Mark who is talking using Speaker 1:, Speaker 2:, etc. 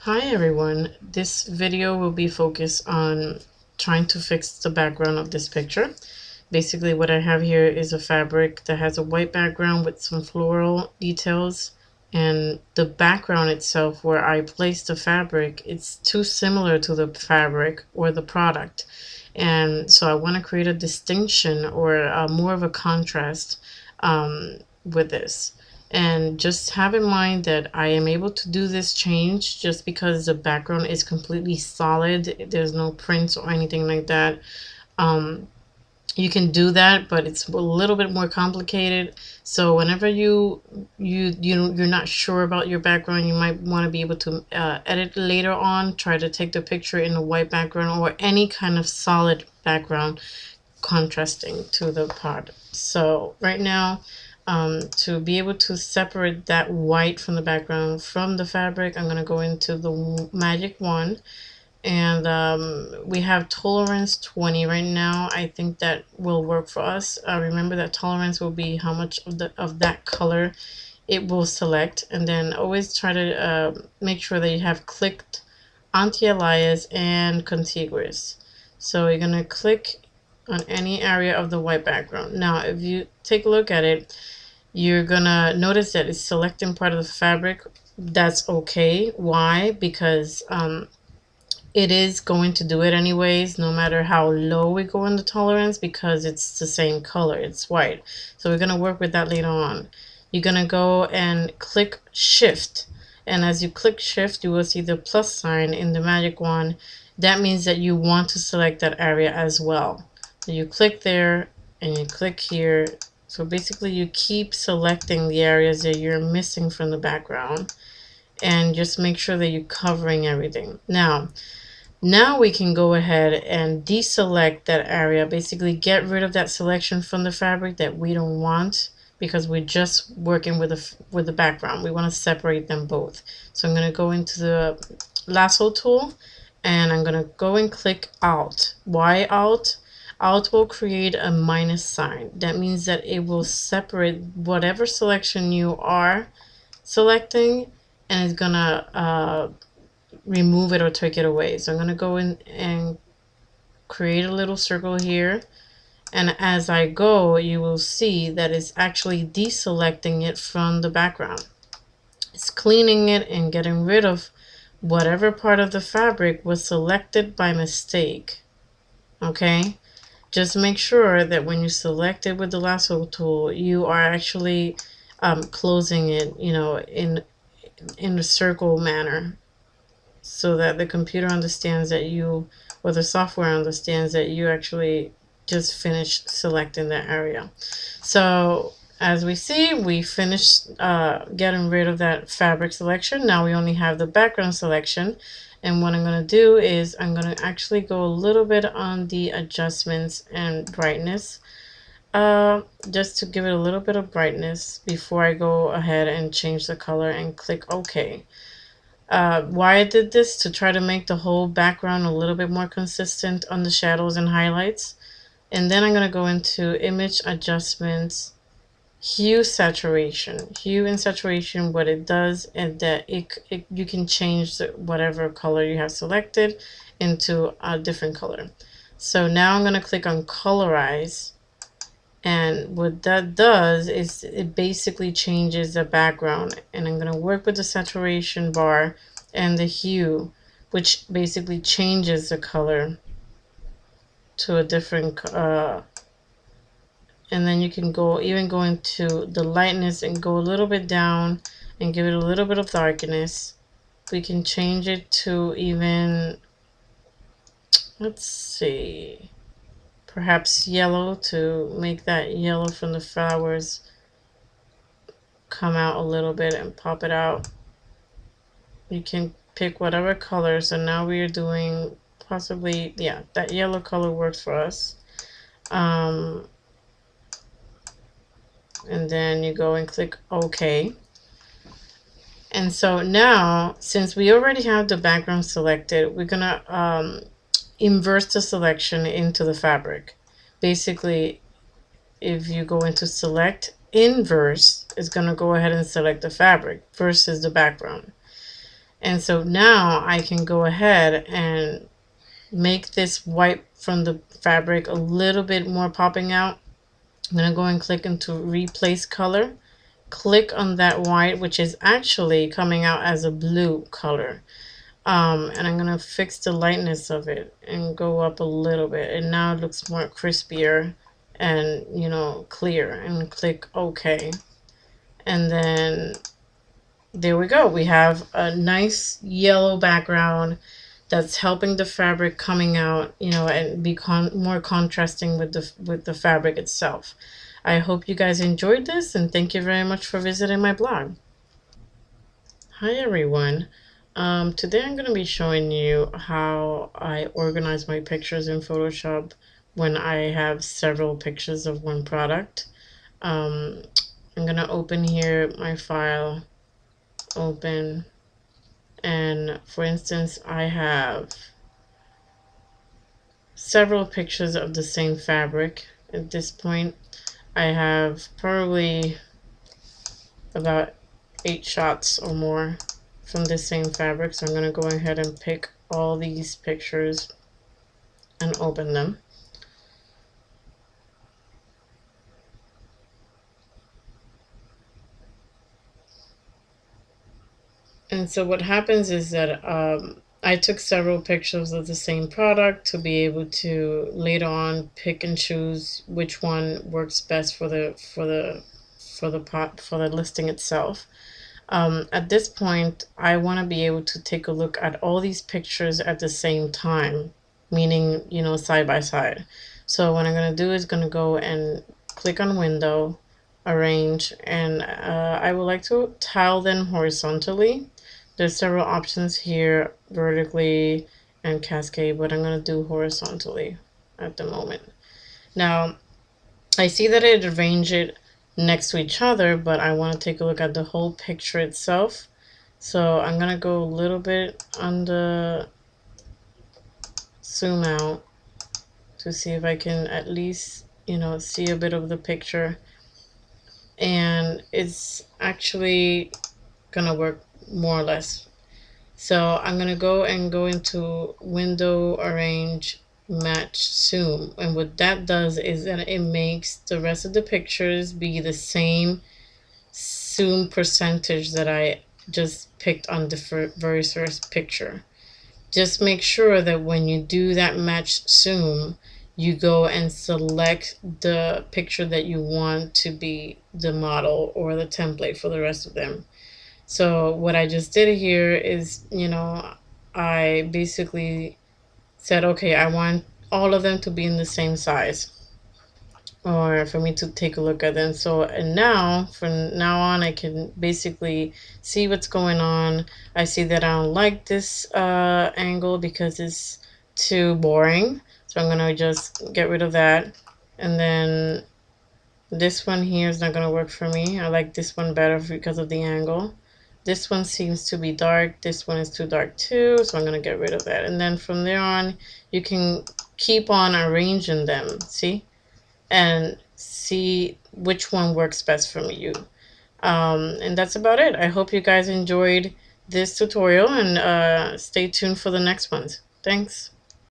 Speaker 1: Hi everyone, this video will be focused on trying to fix the background of this picture. Basically what I have here is a fabric that has a white background with some floral details, and the background itself where I placed the fabric, it's too similar to the fabric or the product, and so I want to create a distinction or more of a contrast with this. And just have in mind that I am able to do this change just because the background is completely solid. There's no prints or anything like that. You can do that, but it's a little bit more complicated. So whenever you're not sure about your background, you might want to be able to edit later on. Try to take the picture in a white background or any kind of solid background contrasting to the part. So right now, to be able to separate that white from the background from the fabric, I'm going to go into the magic wand, and we have tolerance 20 right now. I think that will work for us. Remember that tolerance will be how much of that color it will select, and then always try to make sure that you have clicked anti-alias and contiguous. So you're going to click on any area of the white background. Now if you take a look at it, you're gonna notice that it's selecting part of the fabric. That's okay. Why? Because it is going to do it anyways, no matter how low we go in the tolerance, because it's the same color, it's white. So we're gonna work with that later on. You're gonna go and click shift, and as you click shift, you will see the plus sign in the magic wand. That means that you want to select that area as well. So you click there and you click here. So basically you keep selecting the areas that you're missing from the background, and just make sure that you're covering everything. Now we can go ahead and deselect that area, basically get rid of that selection from the fabric that we don't want, because we're just working with the background. We want to separate them both. So I'm going to go into the lasso tool, and I'm going to go and click Alt. Why Alt? Alt will create a minus sign. That means that it will separate whatever selection you are selecting, and it's gonna remove it or take it away. So I'm gonna go in and create a little circle here, and as I go, you will see that it's actually deselecting it from the background. It's cleaning it and getting rid of whatever part of the fabric was selected by mistake. Okay, just make sure that when you select it with the lasso tool, you are actually closing it, in a circle manner, so that the computer understands that you, or the software understands that you actually just finished selecting that area. So as we see, we finished getting rid of that fabric selection. Now we only have the background selection. And what I'm going to do is I'm going to actually go a little bit on the adjustments and brightness, just to give it a little bit of brightness before I go ahead and change the color and click OK. Why I did this, to try to make the whole background a little bit more consistent on the shadows and highlights. And then I'm going to go into image adjustments, hue saturation. Hue and saturation, what it does is that you can change whatever color you have selected into a different color. So now I'm going to click on colorize, and what that does is it basically changes the background. And I'm going to work with the saturation bar and the hue, which basically changes the color to a different and then you can even go into the lightness and go a little bit down and give it a little bit of darkness. We can change it to even, let's see, perhaps yellow, to make that yellow from the flowers come out a little bit and pop it out. You can pick whatever color. So now we are doing possibly, yeah, that yellow color works for us. And then you go and click OK. And so now, since we already have the background selected, we're gonna inverse the selection into the fabric. Basically, if you go into select, inverse is gonna go ahead and select the fabric versus the background. And so now I can go ahead and make this white from the fabric a little bit more popping out. I'm going to go and click into replace color. Click on that white, which is actually coming out as a blue color. And I'm going to fix the lightness of it and go up a little bit. And now it looks more crispier and, you know, clear. And click OK. And then there we go. We have a nice yellow background that's helping the fabric coming out, you know, and be more contrasting with the fabric itself. I hope you guys enjoyed this, and thank you very much for visiting my blog. Hi everyone. Today I'm going to be showing you how I organize my pictures in Photoshop when I have several pictures of one product. I'm going to open here my file, open, and for instance I have several pictures of the same fabric. At this point I have probably about 8 shots or more from the same fabric, so I'm going to go ahead and pick all these pictures and open them. And so what happens is that I took several pictures of the same product to be able to later on pick and choose which one works best for the listing itself. At this point, I want to be able to take a look at all these pictures at the same time, meaning, you know, side by side. So what I'm going to do is going to go and click on Window, Arrange, and I would like to tile them horizontally. There's several options here, vertically and cascade, but I'm going to do horizontally at the moment. Now, I see that it arranged it next to each other, but I want to take a look at the whole picture itself. So I'm going to go a little bit on the zoom out to see if I can at least, you know, see a bit of the picture. And it's actually going to work more or less. So I'm going to go into Window, Arrange, Match, Zoom. And what that does is that it makes the rest of the pictures be the same zoom percentage that I just picked on the very first picture. Just make sure that when you do that match zoom, you go and select the picture that you want to be the model or the template for the rest of them. So what I just did here is, you know, I basically said, okay, I want all of them to be in the same size, or for me to take a look at them. So, and now, from now on, I can basically see what's going on. I see that I don't like this angle because it's too boring. So I'm going to just get rid of that. And then this one here is not going to work for me. I like this one better because of the angle. This one seems to be dark. This one is too dark too. So I'm going to get rid of that. And then from there on, you can keep on arranging them. See? And see which one works best for you. And that's about it. I hope you guys enjoyed this tutorial, and stay tuned for the next ones. Thanks.